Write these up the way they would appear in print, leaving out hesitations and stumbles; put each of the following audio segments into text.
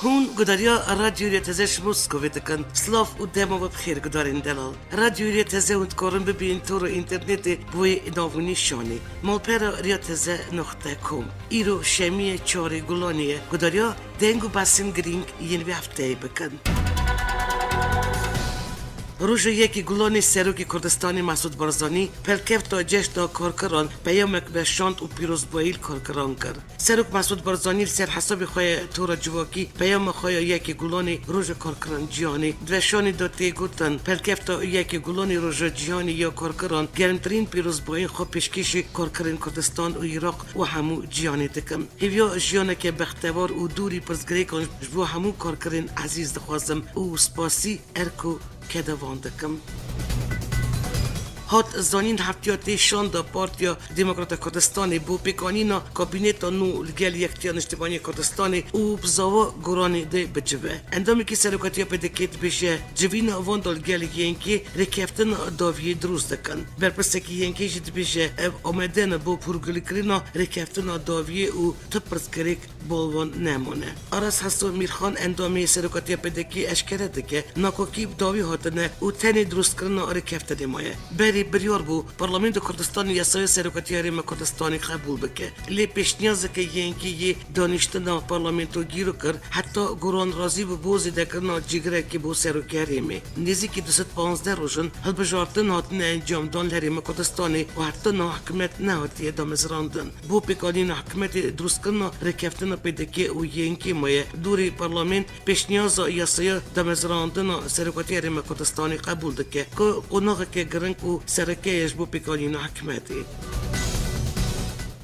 هون گداریا رادیوی تزش مسکوی دکن سلاف و دما و بخیر گدارین دلال رادیوی تزه اند کارن ببین تو اینترنت بوی ناونی شانی مالپرا ریا تزه نقطه کم ایرو شمی چاری گلانیه گداریا دنگو باسن گرینگ ین وی هفته بکن روز یکی گلانی سروکی کردستانی مسعود بارزانی پلکفت و جشن کارکران پیامک به شانت و پیروز بایل کارکران کرد. سروک مسعود بارزانی سر حساب خواه تورا جواکی پیام خواه یکی گلانی روز کارکران جیانی دوشانی داتی گوتن پلکفت و یکی گلانی روز جیانی یا کارکران گرمترین پیروز بایل خواه پیشکش کارکران کردستان و عراق و همو جیانی دکم. هیویا جیانه که بختوار و دوری پرزگری کن و همو کارکران عزیز دخوازم و سپاسی ارکو که دوان دکم. هات زانین هفتیاتی شانده پارتیا دموکرات کردستانی بو پیکانینا کابینتا نو لگل یکتیا نشتبانی کردستانی او بزاوا گرانی ده بجوه. اندامی که سرکاتیا پدکیت بشه جوین واندال گل ینکی رکفتن داوی دروست دکن. برپسته که ینکی جد بشه آمدن بو پرگلی کرینا رکفتن داوی او تپرس کریک بالوان نمونه. آراس حسو میرخان اندامی سرکاتیا پدکی اشکره دکه ناکوکی داوی هاتنه او تنی دروست کرنا رکفت دمایه. بریار بو پارلمان کردستان یاسای سرکاتی هرم کردستانی قبول بکه لی پیشنیاز که ینکی دانشتن پارلمانتو گیرو کر حتی گران راضی بو بوزی دکرنا جگره که بو سرکاتی هرمه نزدیک 215 روزن هل بجارتن هاتن انجام دان هرم کردستانی و حتی حکومت نهاتی دامزراندن بو پیکانین حکومت درست کرنا رکفتن پیدکی و ینکی مایه دوری پارلمان پیشنیاز یاسای دامزراندن سرکاتی هرم کردستانی قبول دکه که قناغ که گرنگ و سرکیش بو پیکانین حکمتی.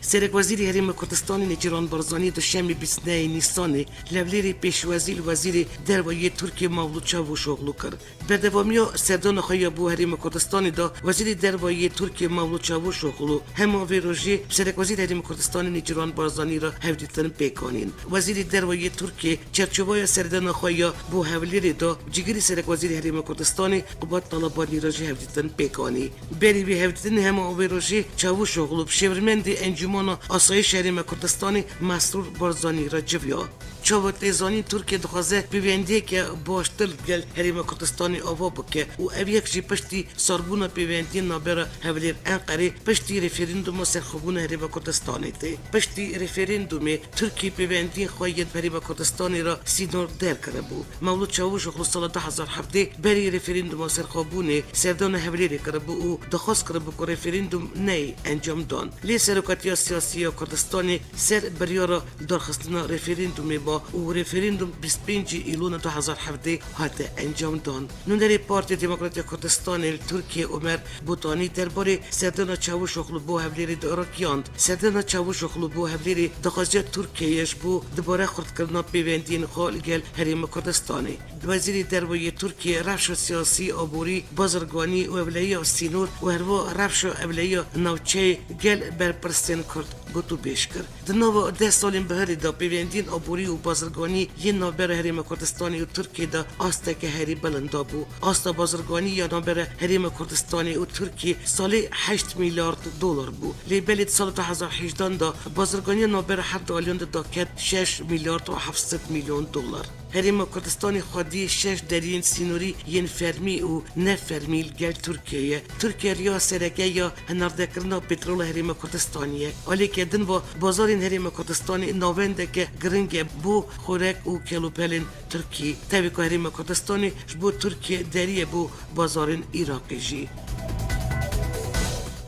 سرک وزیر هرم کردستان نجران بارزانی دوشنبه 29 نیسان لولیری پیشوزیر وزیر دروایی ترکیه مولود چاوش اوغلو کرد. بردوامیا سردان خواهی بو هرم کردستان دا وزیر دروایی ترکیه مولود چاوش اوغلو همه ویروژی سرک وزیر هرم کردستان نجران بارزانی را هفدیتن پیکانین. وزیر دروایی ترکیه چرچوبای سردان خواهی بو هولیری دا جگری سرک وزیر هرم کردستان قباد طلبانی را هفدیتن پیکانی. بری به هفدیتن همه ویروژی چاوش اوغلو شورمند انجام آسایش هرم کردستانی مسرور بارزانی را جویا. چوبت زانی ترکیه دخوازه پیوندی که باشتر گل هرم کردستانی آوا بکه و اویک جی پشتی سربون پیوندی نابر هولیر انقره پشتی رفرندوم سرخوبون هرم کردستانی ته. پشتی رفرندوم ترکیه پیوندی خواهید هرم کردستانی را سینور در کرده بود. مولود چاوش خلص سال 2007 بری رفرندوم سرخوبون سردان هولیر کرده بود و دخواست کرده بود که رفرندوم نه انجام دان. لی سرکاتی سیاسی کردستانی سر بریارا درخواستن رفرندوم با و رفرندوم 25 ایلون 2017 هات انجام دان. نونری پارتی دموکراتی کردستان ترکیه عمر بوتانی درباره سردان چاوش اوغلو بو هولیری دراکیاند. سردان چاوش اوغلو بو هولیری دخواست ترکیهش بو دوباره خرد کردن پیوندین خالگل هرم کردستانی. وزیر دروایی ترکیه رفش سیاسی عبوری بازرگانی و اولیه سینور و هروا رفش اولیه نوچه گل برپرستن کرد گوتو بیش کرد. دنوا 10 سال بهری دا پیوندین عبوری و بازرگانی یه نابر هرم کردستانی و ترکیه دا آسته که هری بلندا بو. آستا بازرگانی یا نابر هرم کردستانی و ترکیه سالی 8 میلیارد دلار بو. لیبلید سال 2018 دا بازرگانی نابر هر دالیون دا کت 6 میلیارد و 700 میلیون دلار. هرم کردستانی خودی 6 درین سینوری ین فرمی و نه فرمی گل ترکیه. ترکیه ریا سرکه یا هنردکرنا پترول هرم کردستانیه. ولی که دن با بازارین هرم کردستانی نوونده که گرنگ بو خورک و کلوپلین ترکیه. تابع که هرم کردستانی بو ترکیه دریه بو بازارین عراقی جی.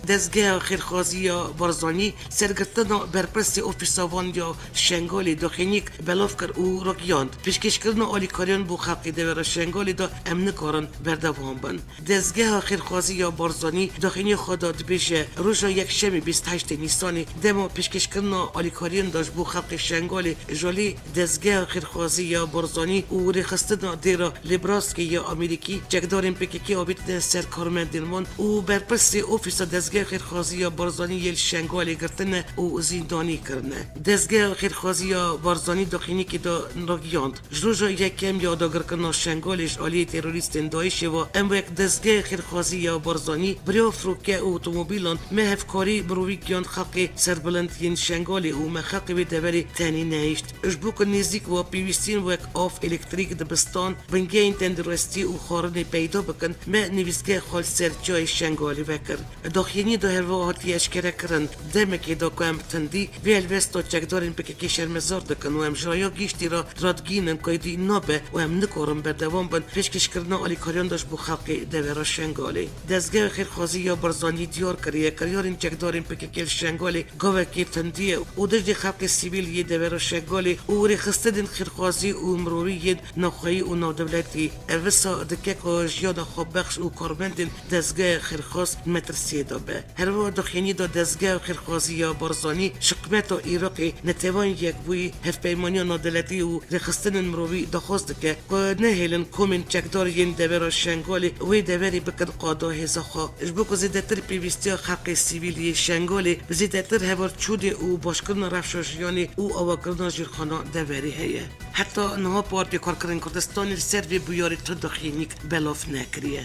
دزگاه خیرخوازی بارزانی سرگرتن برپرسی اوفیساوان یا شنگالی داخنیک بلاف کر او راگیاند. پیشکش کردن آلیکاریان بو خلقی دوره شنگالی دا امن کارن بردوام بن. دزگاه خیرخوازی بارزانی داخنی خوداد بیشه روز یک شمی 28 نیسانی دما پیشکش کردن آلیکاریان داشت بو خلق شنگالی جالی دزگاه خیرخوازی بارزانی او رخصتن دیرا لیبراسکی یا امریکی جگدارین پکیکی آبیت سر کارمندین او برپرسی اوفیسا دزگاه دزگاه خیرخوازی یا بارزانی یل شنگالی گرتنه و زندانی کرنه دزگاه خیرخوازی یا بارزانی داخینی که دا نراگیاند جروجا یکم یاداگر کنه شنگالش آلی تروریستن دایشه و ام یک دزگاه خیرخوازی یا بارزانی بریا فروکه اوتومبیلان مهفکاری بروی گیاند خلق سربلند ین شنگالی و مخلق به دوری تانی نهیشت اجبوک نزدیک و پیوستین و یک آف الکتریک دبستان بنگین تندرستی و خارن پیدا بکن ما نویسگاه خال سر جای شنگالی وکر داخینی دا هر واحتی اشکره کرن دمکی دا که ام تندی وی الوستا چکدارین بکه شرمزار دکن و ام جرایا گیشتی را درادگینن که دی نابه و ام نکارم بردوام بن پیشکش کردن آلی کاریان داشت بو خلق دوره شنگالی دزگاه خیرخوازی یا برزانی دیار کریه کریارین چکدارین بکه شنگالی گاوه که تندیه و دجد خلق سیویل یه دوره شنگالی و رخصتدین خیرخوازی و مروری نخواهی و نادولتی اوسا دکه که جیاد خواب بخش و کارمندین دزگاه خیرخواز مترسیه دابه هر و دخینی دا دزگاه خیرخوازی یا برزانی شقمت و ایراقی نتوان یک بوی هف پیمانی نادولتی و رخصتدین مروری دخواست که نهیلن کومن چکدار ین دوره شنگالی و دوری بکن قادا هزاخا اجبوک زیدتر پیوستی خلق سیویلی شنگالی زیدتر هور چودی و باشکرن رفشاشیانی و آواکرن جیرخانا دوری هیه حتی نها پارتی کارکرین کردستانی سروی بیاری تو دخینیک بلاف نکریه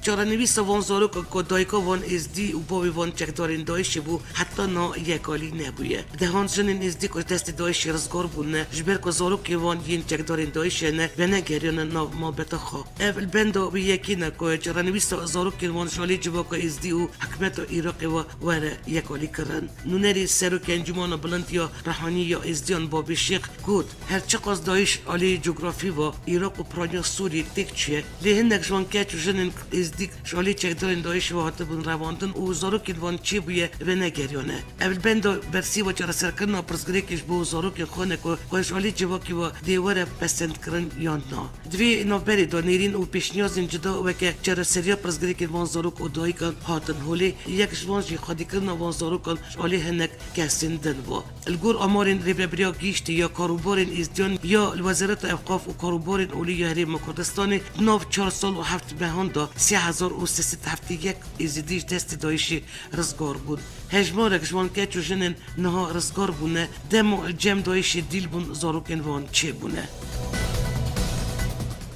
چارنویس وان زاروک که دایکا وان ازدی و باوی وان چکدارین دایشی بو حتی نا یکالی نبویه دهان جنین ازدی که دست دایشی رزگار بونه جبر که زاروک وان ین چکدارین دایشی نه و نگریان نا ما بتخوا اول بندو بی یکی نه که چارنویس زاروک وان شالی جبا که ازدی و حکمت و ایراقی و وره یکالی کرن نونری سروک انجمان بلند یا رحانی یا ازدیان بابی شیخ گود هرچه قاز دایش آلی جغرافی و ایراق و پرانیا سوری تک چیه لیهنک جوان کچ جنین دیک شالی چکدارین دایش و هات بون رواندن و زاروک وان چی بویه و نگریانه اول بندو برسی و چرا سرکرنا پرسگریکش بو زاروک خونه که شالی جواکی و دیواره پسند کرن یاندنا دوی نوبری دو نیرین و پیشنیازین جدا و که چرا سریا پرسگریک وان زاروک و دایکان هاتن هولی یک جوان جی خادی کرنا وان زاروکان شالی هنک کسین دن و الگور امارین ریبریا گیشتی یا کاروبارین ازدیان یا وزارت اوقاف و کاروبارین اولی یا حریم کردستان نو 4 سال و 7 ماهان دا 3371 ازدیش دست دایشی رزگار بود هجمارک جوان که جنن نها رزگار بونه دمو جم دایشی دیل بون زاروکن وان چه بونه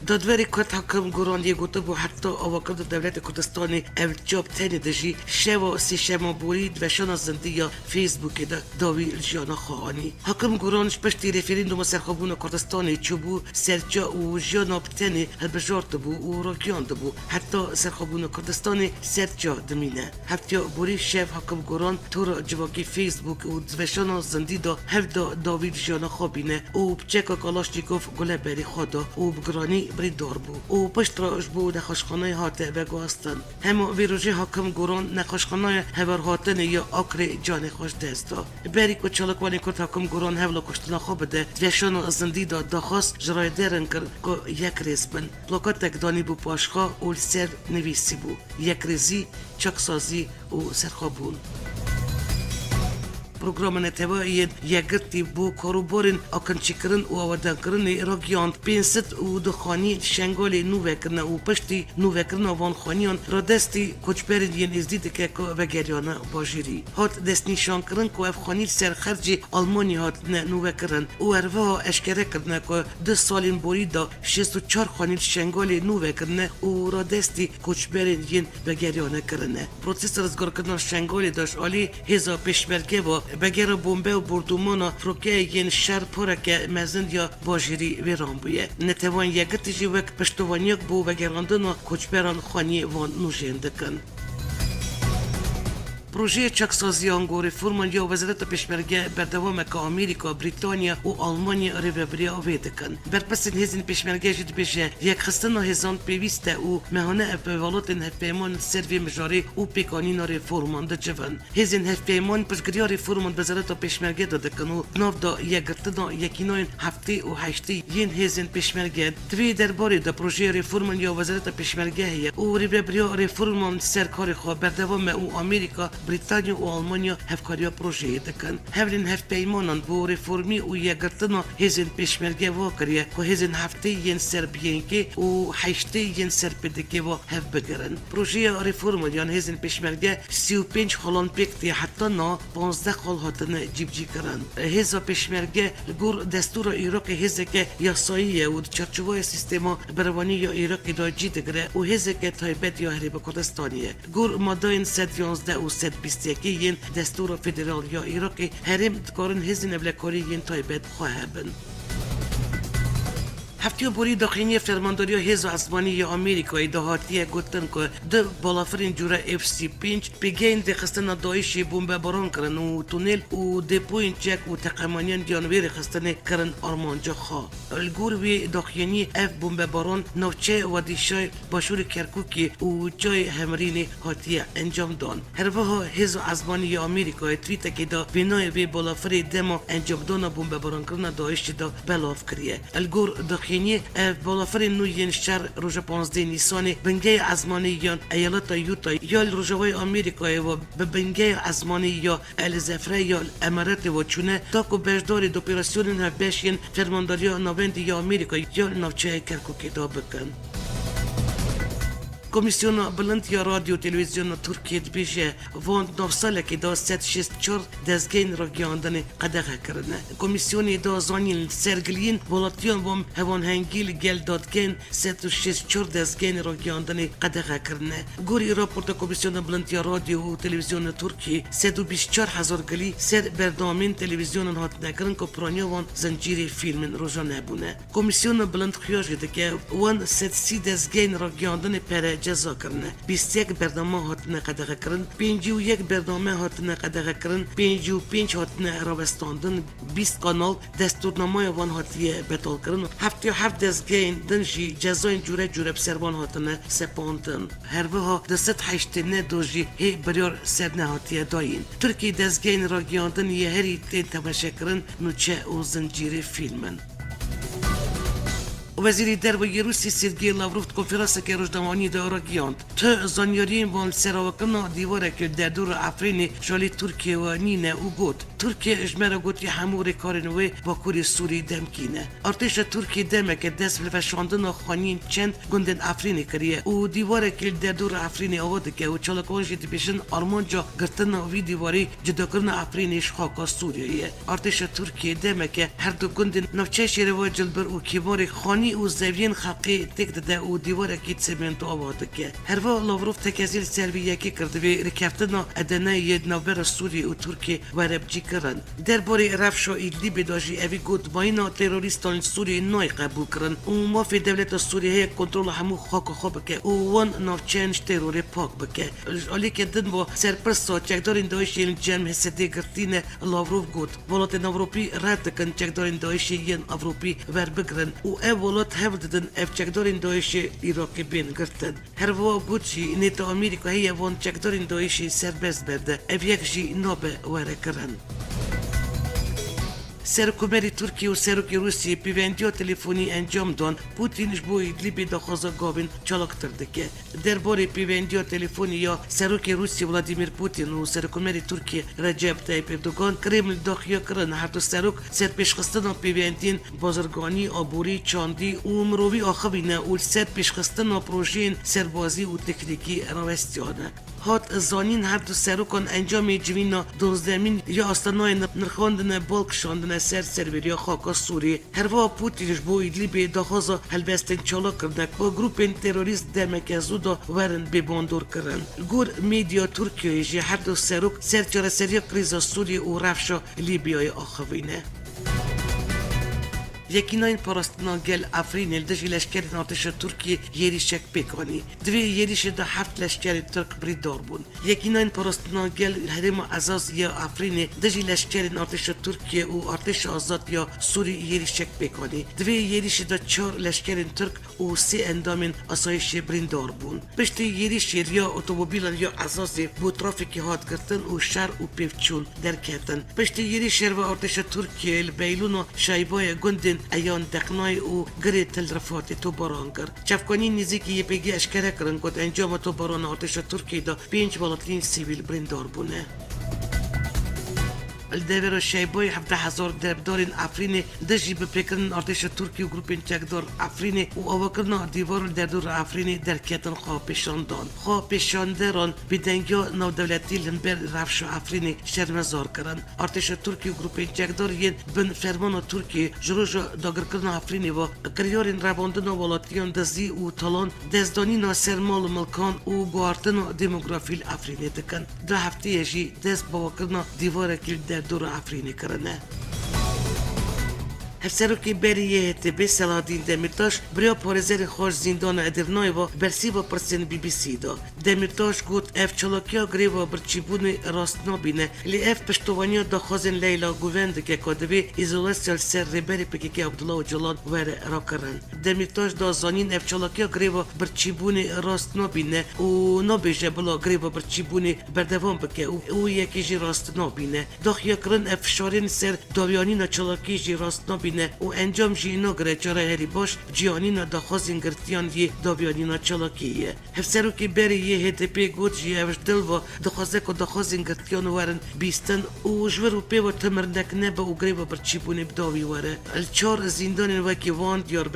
دادوری کت حکم گرانی گوته بو حتی آواکرد دولت کردستانی اول جاب تنی دجی شوا سی شما بورید و شنا زندی یا فیسبوک دا داوی الجانا خواهانی حکم گرانش پشتی ریفریندوم سرخابون کردستانی چوبو سرجا و جانا بتنی هلبجارت بو و راگیاند بو حتی سرخابون کردستانی سرجا دمینه حتی بوری شف حکم گران تور جواکی فیسبوک و دوشانا زندی دا هف دا داوی الجانا خوابینه و بچکا کالاشنیکوف گله بری خدا و بگرانی بریدار بو و پشت راش بو نخاشخانه هاته بگاستن همو ویروژی حکم گران نخاشخانه هور هاتن یا آکر جان خوش دستا بری که چالکوانی کرد حکم گران هولا کشتنا خواب ده دوشان زندی دا داخواست جرای درن کرد که یک ریز بن پلاکات دانی بو پاشخا و سر نویسی بو یک ریزی چکسازی و سرخابون پروگرام نتوایی یگرتی بو کاروبارین آکنچیکرن و آودانکرن راگیاند پینست و دخانی شنگالی نوه کرنه و پشتی نوه کرنه وان خانیان را دستی کچبرین ین ازدید که وگریانه باجیری هات دست نیشان کرن که افخانی سرخرجی آلمانی هات نوه کرن و ارواها اشکره کرنه که 2 سالین بوری دا 64 خانیل شنگالی نوه کرنه و را دستی کچبرین ین وگریانه کرنه پروسس رزگار کردن شنگالی داشت آلی هزا پیشمرگه و بگر بمبه و بردومانا فروکه ین شهر پرک مزند یا باجری ویران بویه نتوان یگرتیجی وک پشتوانیک بو وگراندن و کچبران خانی وان نوشندکن پروژه چکسازی انگور فرمان یا وزارت پیشمرگه بردوام که آمریکا، بریتانیا و آلمانیا ریبریا ویدکن. برپس هزین پیشمرگه جد بشه یک خستن هزان پیوسته و مهانه اپیوالات هفپیمان سروی مجاری و پیکانین ریفورمان دجون. هزین هفپیمان پشگریا ریفورمان وزارت پیشمرگه دادکن و ناو دا یگرتنا یکیناین هفته و هشته ین هزین پیشمرگه دوی درباره دا پروژه ریفورمان یا وزارت پیشمرگه و ریبریا ریفورمان سرکار خواه بردوام و آمریکا بریتانیا و آلمانیا هفکاریا پروژه دکن هفلین هف پیمانان بو رفورمی و یگرتنا هزین پیشمرگه و کریه که هزین هفته ین سر بیانکه و هشته ین سر پدکه و هف بگرن پروژه رفورم یان هزین پیشمرگه 35 خلان پکتی حتی نا 15 خال هاتن جیب کرن هزا پیشمرگه گور دستور ایراق هزه که یاساییه و چرچوای سیستما بروانی یا ایراقی دا جیدگره و هزه که تایبت یا هریب کردستانیه گور ماداین 111 و 121 ین دستور فدرال یا ایراقی هرم دکارن هزین اولکاری ین تایبت خواه بن هفتیو بوری داخلی فرمانداری هزو اسمانی یا آمریکایی دهاتیه گفتن که دو بالافرین جوره FC5 پیگین دخستن دایشی بمب باران کرن و تونل و دپوین چک و تقمانیان دیانویر خستن کرن آرمانجا خواه الگوروی داخلی اف بمب باران نوچه و دیشای باشور کرکوکی و جای همرین هاتیه انجام دان هر وها هزو اسمانی یا آمریکایی تویته که دا بینای وی بالافری دما انجام دان بمب باران کرن دایشی دا بلاف کریه الگور داخلی بالافرین نوین شهر روز 15 نیسان بنگه ازمانی یا ایالت یوتا یا روزهای آمریکایی و به بنگه ازمانی یا الزفره یا امارات و چونه تا که بجدار دوپراسیون هفبشین فرمانداری نویند یا آمریکایی یا نوچه کرکوکی دا بکن کمیسیون بلند یا رادیو تلویزیون ترکیه بیشه وان 9 ساله که دا 164 دزگین را گیاندن قدغه کرنه کمیسیونی دا زانین سرگلین ولاتیان وام هوان هنگیل گل دادگین 164 دزگین را گیاندن قدغه کرنه گوری راپورت کمیسیون بلند یا رادیو و تلویزیون ترکیه 124 هزار گلی سر برنامه تلویزیون هات نکرن که پرانیا وان زنجیری فیلم روزا نبونه کمیسیون بلند خیاج ده که وان 130 دزگین را گیاندن پر جزا کرنه 21 برنامه هاتنه قدغه کرن 51 برنامه هاتنه قدغه کرن 55 هاتنه راوستاندن 20 کانال دستورنامه وان هاتیه بتال کرن 77 دزگین دنجی جزاین جوره جوره بسروان هاتنه سپاندن هر وها دست حشتنه دوجی هی بریار سرنه هاتیه داین ترکی دزگین را گیاندن یه هری تین تمشه کرن نوچه و زنجیر فیلمن وزیر درباره روسی سرگئی لاوروف کنفرانس که روزنامه‌نگاری داره گیاند تا زانیاریم وان سراوکنا دیواره که در دور افرین شالی ترکیه و نینه او گفت ترکیه اجماع گویی همور کارنوی با کوری سوری دمکینه ارتش ترکیه دمه که دست به فشاندن خانین چند گندن افرینی کریه او دیواره که در دور افرین آورده که او چالکانش دیپشن آرمانجا گرتن وی دیواری جدا کردن افرینش خاک سوریه ارتش ترکیه دمه که هر دو گندن نوچه شیروا جلبر او کیبار خانی او زوین خلقی تک داده او دیواره کی سمنت آورده که هر وقت لاوروف تکازیل سربیه کی کرده و رکفتنا ادنای ید نوبر سوری و ترکیه وربجی کردن درباره رفشو ایدلی بداجی اوی گفت واینا تروریستان سوری نوی قبول کردن و مافی دولت سوریه کنترل همو خاک خوب که او وان نافچنج ترور پاک بکه علی که دن با سرپرست چکدارین دایشی جمع حسدی گرتین لاوروف گفت ولات نوروپی رد کن چکدارین دایشی ین اوروپی ور بگرن و اولات هفدن اف چکدارین دایشی ایراقی بین گرتن هر وا گوچی نیت آمریکا هی وان چکدارین دایشی سربست برده اف یکجی نوبه وره کرن سرکومری ترکیه و سرکی روسیه پیوندی تلفنی انجام دان پوتینش بو ایدلیبی دخوازا گاوین چالاکتر دکه درباره پیوندی تلفنی یا سرکی روسیه ولادیمیر پوتین و سرکومری ترکیه رجب طیب اردوغان کرمل داخیا کرن هر دو سرک سر پیشخستن پیوندین بازرگانی آبوری چاندی و مروی آخوینه و سر پیشخستن پروژین سربازی و تکنیکی روستیانه هات زانین هر دو سرکان انجام جوینا دونزدمین یا استانای نرخاندن بالک شاندن سروری خاکا سوری هر وا پوتینش بو ایدلیبی دخوازا هلبستن چالا کردن با گروپین تروریست دمک ازودا ورن بباندور کردن گور میدیا ترکیه جی هر دو سرک سرچار سریا کریزا سوری و رفشا لیبیای آخوینه یکیناین پاراستنا گل افرین الدجی لشکر ارتش ترکیه یریشک پیکانی دوی یریش ده هفت لشکر ترک بریدار بون یکیناین پاراستنا گل هرم ازاز یا افرین دجی لشکر ارتش ترکیه و ارتش آزاد یا سوری یریشک پیکانی دوی یریش ده 4 لشکر ترک و 3 اندامین آسایش بریدار بون پشت یریش یا اتومبیل یا ازاز بو ترافیکی هات گرتن و شهر و پیوچون در کتن پشت یریش و ارتش ترکیه بیلون شایبای گندن دین ایان دقنای او گری تل رفاتی تو بارانگر چفکانی نزدیکی یه پیگی اشکره کرن کد انجام تو باران ارتش ترکیه دا 5 بالاترین سیویل بریندار بونه. الدویر شیبای 17,000 دربدارین افرین دژی بپیکرن ارتش ترکی و گروپین چکدار افرین و آوکرنا دیوار در دور افرین در کتن خواه پیشاندان. خواه پیشاندران بدنگیا نو دولتی لنبر رفش افرین شرمزار کرن. ارتش ترکی و گروپین چکدار ین بن فرمان ترکی جروج داگر کرنا افرین و کریارین رواندن ولاتیان دزی و تالان دزدانی ناصر مال ملکان و گوارتن دموگرافیل افرین دکن. ده هفته جی دز باوکرنا دیوار کل در دور افرینی کرنه. هفسروکی بریه تبی سلادین دمیرتاش بریا پارزر خوش زندان ادرنای و برسی و پرسین بی بی سی دا. دمیرتاش گوت اف چلاکیا گریوا برچیبون راست نابینه لی اف پشتوانیا دا خازن لیلا گووند که کادوی ایزولاسیال سر ریبری پکیکی عبدالله و جلال ور را کرن. دمیرتاش دا زانین اف چلاکیا گریوا برچیبون راست نابینه و نابیجه بلا گریوا برچیبون بردوان بکه او یکی جی راست نابینه. داخیا کرن اف شارین سر داویانین چلاکی جی راست نابینه و انجام جینا گره چاره هری باش جیانینا داخوازین گرتیان دی داویانینا چلاکیه. هفسرو که بری یه هدپی گوت جی اوش دل و داخوازه که داخوازین گرتیان ورن بیستن و جور و پی و تمرنک نبه و گریبا برچیبونی بداوی وره. الچار زندان وکی وان دیار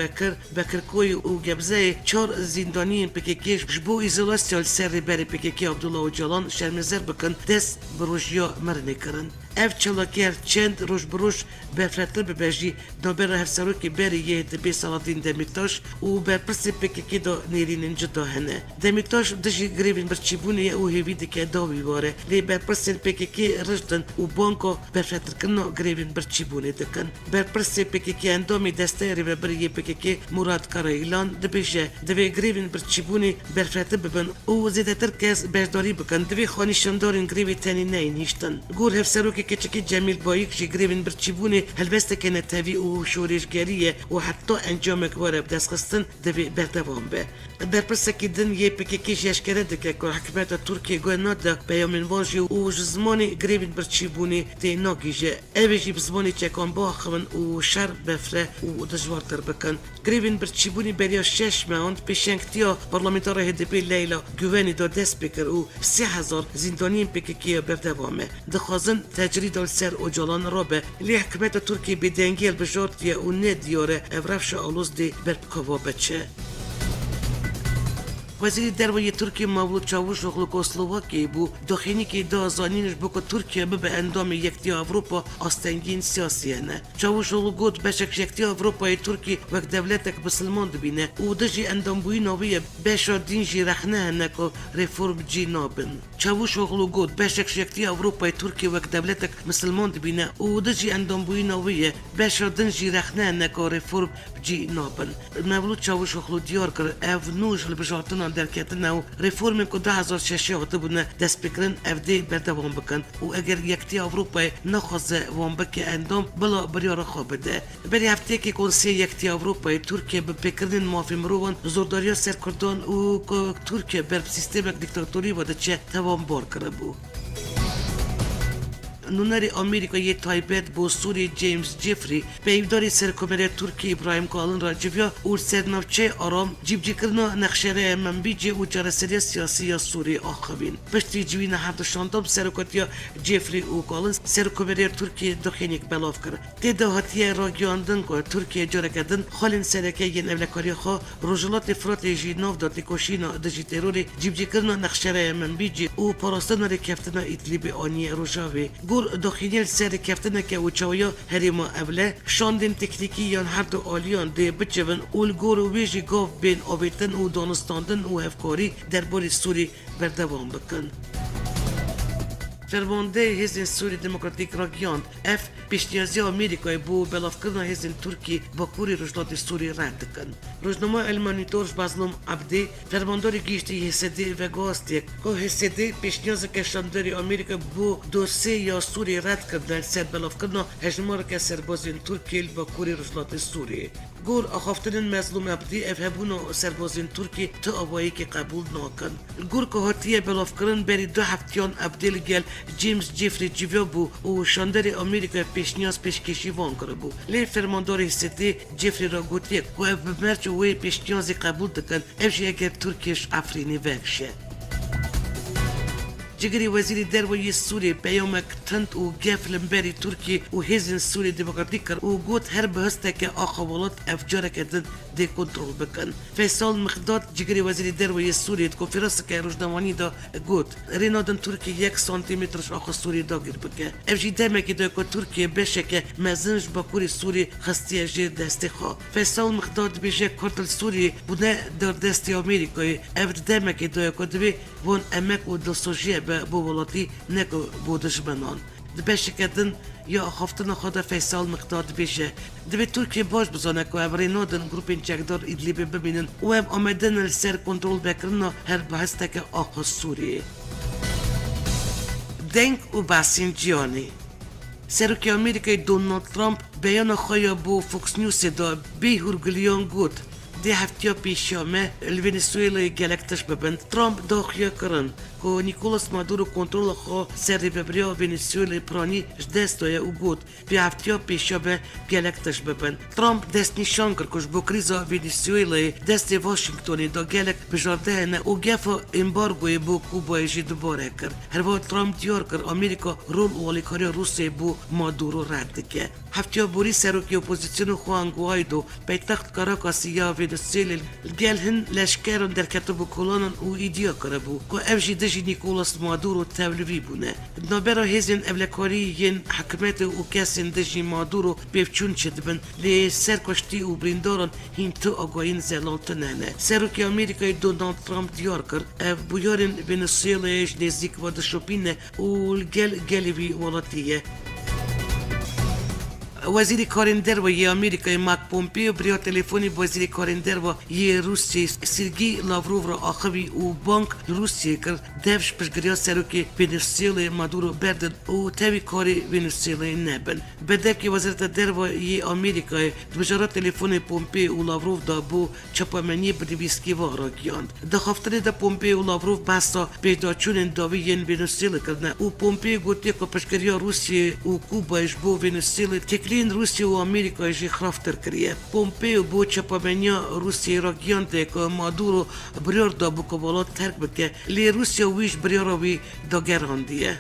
بکرکوی و گبزه 4 زندانیین پکیکیش جبو ایزولاسیال سر بری پکیکی عبدالله و جلال شرمزر بکن دست بروشیا مرنی کرن. اف چلاکیر چند روش بروش بفرتر ببجی نوبر هفسروکی بری یه دبی سالادین دمیتاش و برپرسی پکیکی دا نیرین جدا هنه. دمیتاش دجی گریبین برچیبونی او هیویدی که داوی واره لی برپرسین پکیکی رجدن و بانکو بفرتر کنو گریبین برچیبونی دکن. برپرسی پکیکی اندامی دسته ری بری پکیکی مراد کارایلان دبیجه دوی گریبین برچیبونی برفرتر ببن و زیده تر کس برداری بکن دوی خانی شندارین گریبی تانی نینیشتن. گور هفسروکی که جمیل بایک جی گریبین برچیبونی هلبسته که نتوی و شورشگریه و حتی انجام اکباره بدست خستن دوی بردوام به. برپرسه که دن یه پکیکی جشکره دکه که حکمت ترکیه گوه ناده بیامین وانجی و زمانی گریبین برچیبونی دی ناگیجه اویجی بزمانی چکان باخون و شر بفره و دجوارتر بکن. گریبین برچیبونی بریا 6 ماهند پیشنگتیا پارلمانتار هدپی لیلا گوانی دا دست بکر و 3000 زندانین پکیکی بردوامه. دخوازن تجرید السر و جلان رابه لی حکمت ترکیه بدنگیل بجارتیه و ندیاره افرفش آلوز دی برپکوا بچه. وزیر دروی ترکیه مولود چاوش اسلواکی بو داخلی که دازانینش بو که ترکیه به اندام یکتی اروپا آستنگین سیاسیه نه. چاوش گفت بشک یکتی اروپای ترکیه وقت دولتک مسلمان دبینه و دجی اندام بوی نویه بشار دینجی رخنه نکو ریفورم جی نابن. چاوش گفت بشک یکتی اروپای ترکیه وقت دولتک مسلمان دبینه و دجی اندام بوی نویه بشار دینجی رخنه نکو ریفورم جی نابن. مولود چاوش دیار کرد اف نوش لبجارتنا در کتن و ریفورم که 2006 هاته بودن دست بکرن افدی بردوام بکن و اگر یکتی اروپای نخوازه وام بکه اندام بلا بریار خواب بده. بری هفته که کنسی یکتی اروپای ترکیه به بکرن مافی مروان زورداریا سرکردان و ترکیه بر سیستم دیکتاتوری بوده چه توام بار کرده بود. نونری آمریکایی تایبت با سوری جیمز جفری پیوداری سرکومری ترکی ابراهیم کالن را جویا اور سرنوچه آرام جیبجی کرنا نقشره منبیجی و جرسری سیاسی سوری آخوین. پشتی جوین هر دوشاندم سرکوتیا جفری و کالن سرکومری ترکی دخینیک بلاف کرد. تیده هاتیه را گیاندن که ترکیه جارکدن خالن سرکه ین اولکاری خواه روژلات فراتیجی ناف داتی کشینا دجی تروری جیبجی کرنا نقشره منبیجی و پاراستان رکفتنا ایتلیب آنی روژاوی. داخلی سر کفتنه که اوچاویا هریما اوله شاندن تکنیکی یان هر دو آلیان ده بچون اولگور و ویجی گاف بین آویتن و دانستاندن و هفکاری در باری سوری بردوام بکن. فرمانده هزین سوری دموکراتیک را گیاند اف پیشنیازی آمریکای بو بلاف کردن هزین ترکی با کوری رجلات سوری رد کن. روزنامه المانیتورش بازلوم عبدی فرمانداری گیشتی حسدی و گاستیک که حسدی پیشنیاز کشانداری آمریکا بو دوسیه یا سوری رد کردن سر بلاف کردن هجمار که سربازین ترکی با کوری رجلات سوری. گور آخافتن مظلوم عبدی افهبونو سربازین ترکی تا آوایی که قبول ناکن. گور که هاتیه بلاف کردن بری 2 هفتیان عبدی لگل جیمز جیفری جیویا بو و شاندر آمریکا پیشنیاز پیشکشیوان کرده بو. لی فرماندار سیتی جیفری را گوتیه که اف بمرچ وی پیشنیازی قبول دکن افجی اگر ترکیش افرینی وکشه. جگری وزیر دروی سوریه پیامک تند و گفلنبری ترکیه و هزین سوریه دموکراتیک کرد و گوت هر بهسته که آخوالات افجار کردن دی کنترل بکن. فیصل مخداد جگری وزیر دروی سوریه کنفرانس که روزنامه‌ای دا گوت رینادن ترکیه 1 سانتیمترش آخو سوریه داگیر بکه. افجی دمکی دا که ترکیه بشه که مزنج باکوری سوریه خستیه جه دستی خواه. فیصل مخداد بیشه کارتل سوریه بوده در دستی آمریکای. افجی دمکی دا که دوی وان امک و دلسوژیه بو ولاتی نکو بودش بنان. دبشه کردن یا خفتن خدا فیصل مقداد بیشه. دوی ترکیه باش بزانه که او رینادن گروپین چکدار ایدلیبی ببینن و هم آمدن سر کنترل بکرن هر بحثه که آقا سوریه. دنگ و بحثین جیانی سروکی آمریکای دونالد ترامپ بیان خواهی بو فوکس نیوز دا بی هرگلیان گود دی هفتیا پیشامه الوینسویلا گلکتش ببند. ترامپ داخیا کرن که نیکولاس مادورو کنترل خو سر ببریا ونزوئلا پرانی دستای او گود بی هفتیا پیشامه گلکتش ببند. ترامپ دست نشان کرد کش با کریزا ونزوئلا دست واشنگتونی دا گلک بجارده نه او گفا امبارگوی با کوبای جی دوباره کرد. هر وقت ترامپ دیار کرد آمریکا رول والیکاری روسیه بو مادورو رد که. هفتیا بوری سروکی اپوزیسیون خوان گوایدو پایتخت کاراکاس یا ونزوئلا گل هن لشکران در کتاب کلانن او ایدیا کرده بو که افجی دجی نیکولاس مادورو تولوی بونه. نابرا هزین اولکاری ین حکمت او کسین دجی مادورو بیفچون چد بن لی سرکشتی او برینداران هین تو آگاین زلالت ننه. سروکی آمریکای دونالد ترامپ دیار کرد اف بویارن ونزوئلا ایش نزدیک و دشوپینه او گلوی ولاتیه. وزیر کارندر و آمریکای ماک پومپیو برای تلفنی وزیر کارندر و روسیه سرگی لاوروف را آخوی و بانک روسیه کرد دوش پشگریا سروکی ونزوئلا مادورو بردن و تاوی کاری ونزوئلا نبن. بدک وزارت در و آمریکای دوجارا تلفن پومپیو و لاوروف دا بو چپامنی بریویسکی و راگیاند. دخافتن دا پومپیو و لاوروف بحثا پیدا چونن داوی ین ونزوئلا کردن و پومپیو گوتی که پشگریا روسیه و کوبایش بو ونزوئلا لین روسیه و آمریکا ایشی خرافتر کریه. پومپیو بو چپامنیا روسیه را گیانده که مادورو بریار دا بو کبالات ترک بکه لی روسیه ویش بریارا وی دا گرهاندیه.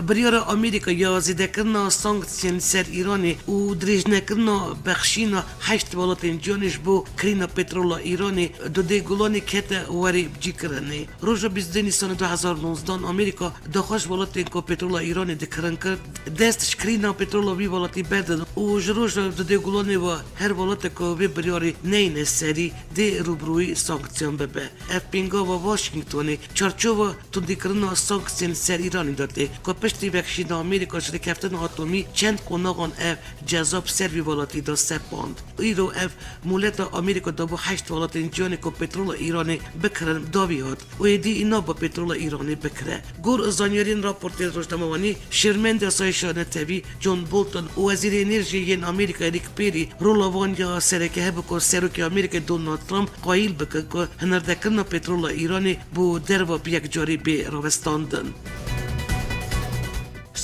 بریار آمریکا یا زیده کرنا سانکسیون سر ایرانی و دریجنه کرنا بخشینا 8 ولاتین جانش بو کرینا پترولا ایرانی دو دی گولانی کت واری بجی کرنه. روژا 22 نیسان 2019 آمریکا داخش ولاتین که پترولا ایرانی دکرن کرد دستش کرینا پترولا وی ولاتی بردن و جروژا دو دی گولانی و هر ولات که وی بریاری نین سری دی روبروی سانکسیون ببه. اف پینگا و واشنگتونی چارچوبا تندی کرنا سانکسیون سر ایرانی داده که پشتی بخشید آمریکا شده کفتن آتومی چند قناغان اف جذاب سروی والاتی دا سپاند. ایرو اف مولت آمریکا دا با 8 والاتین جانی که پترول ایرانی بکرن داوی هاد و ایدی اینا با پترول ایرانی بکره. گور زانیارین راپورت روزنامه‌وانی شرمند اسایشان تاوی جون بولتون و وزیر انرژی ین آمریکا ریک پیری رولاوان یا سرکه هبکو سروکی آمریکا دونالد ترامپ قایل بکن که هنردکرن پترول ایرانی بو دروا بیک جاری به روستاندن.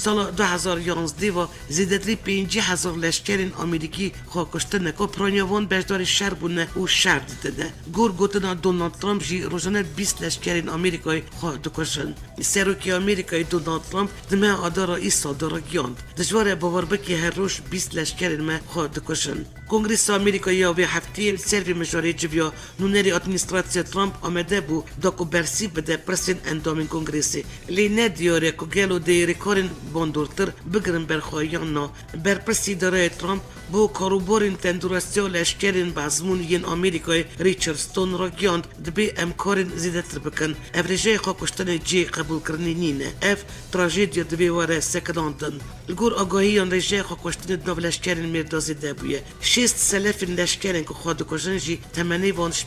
سال 2011 و زیدتری 50,000 لشکرین آمریکی خواه کشتنه که پرانیوان بجدار شهر بونه و شهر دیده. گور گوتنا دونالد ترامپ جی روزانه 20 لشکرین آمریکای خواه دکشن. سروکی آمریکای دونالد ترامپ دمه آدارا ایسا دارا گیاند. دجواره باور بکی هر روش 20 لشکرین ما خواه دکشن. کنگریس آمریکا یا وی هفته سروی مجاری جویا نونری ادمنستراسیون ترامپ آمده بو داکو برسی بده پرسین اندامین کنگریسی. لی ندیاره که گلو دی ریکارین باندورتر بگرن برخواهیان نا. برپرسی داره ترامپ بو کاروبارین تندورستی لشکرین بازمون ین آمریکای ریچارد ستون را گیاند دبی امکارین زیده تر بکن. افریجه خواه کشتن جی قبول کرنی نینه. اف تراژیدیا دبی واره سکداندن. الگور آگاهیان ریجه خواه کشتن نو لشکرین میردازی دبویه. 6 سلفین لشکرین که خواه دکشن جی تمنی وانش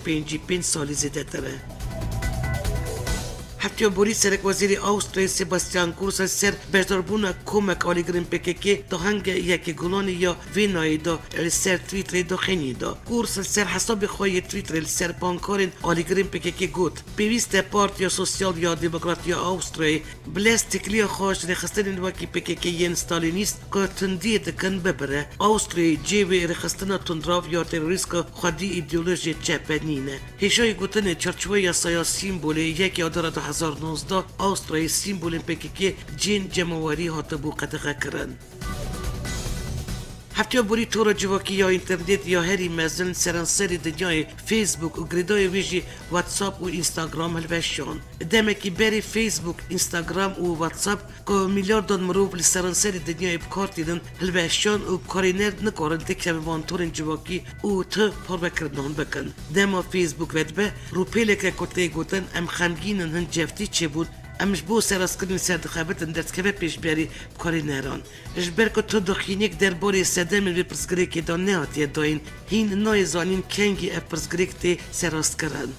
5 سالی زیده تره. هفته بوری سرک وزیر آوستری سباستیان کورس سر برداربونا کمک آلیگرین پککی دا هنگ یکی گلانی یا وینایی دا سر تویتر دا خینی دا کورس سر حساب خواهی تویتر سر بانکارین آلیگرین پککی گوت بیویست پارتیا سوسیال یا دموکرات یا آوستری بلست تکلی خواهش رخستن وکی پککی ین ستالینیست که تندی دکن ببره آوستری جیوی رخستن تندراف یا تروریست که خودی ایدئولوژی چپنینه هشای گوتن چرچوه یا سیمبولی یکی آدار 2019 آوستری سیمبول پککی جین جمعواری هاتبو قدغه کرن هفته بوری تورا جواکی یا اینترنت یا هری مزن سرانسری دنیای فیسبوک و گریدای ویژی واتساپ و اینستاگرام هلوشان دمکی بری فیسبوک اینستاگرام و واتساپ که میلیاردان مروب لسرانسری دنیای بکارتیدن هلوشان و کاری نرد نکارن تکشم وانتورن جواکی و تا پر بکردنان بکن دما فیسبوک ودبه رو پیلک کتی گوتن ام خمگینن هن جفتی چه بود امش بو سراس کردن سردخابتن دست که پیش بیاری کاری نران جبر که تو دخینیک در باری سدم وی پرسگریکی دا نهاتی داین هین نای زانین کنگی پرسگریک تی سراس کرن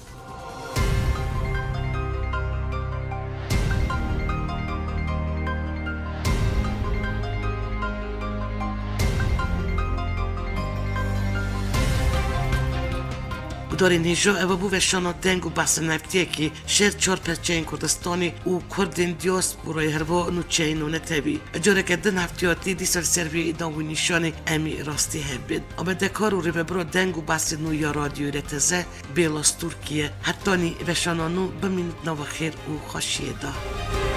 دارین هجا او بو وشانا دنگ و بحث نفتیه که شهر 4 پرچین کردستانی و کردین دیاس برای هروا نو چین و نتبی اجاره که دن هفتیاتی دیسال سروی ایدان و نشان امی راستی هبید اما دکار و ریبرا دنگ و بحث نو یا رادیو رتزه بیلاس ترکیه حتی نی وشانا نو بمینت نو خیر و خوشیه دا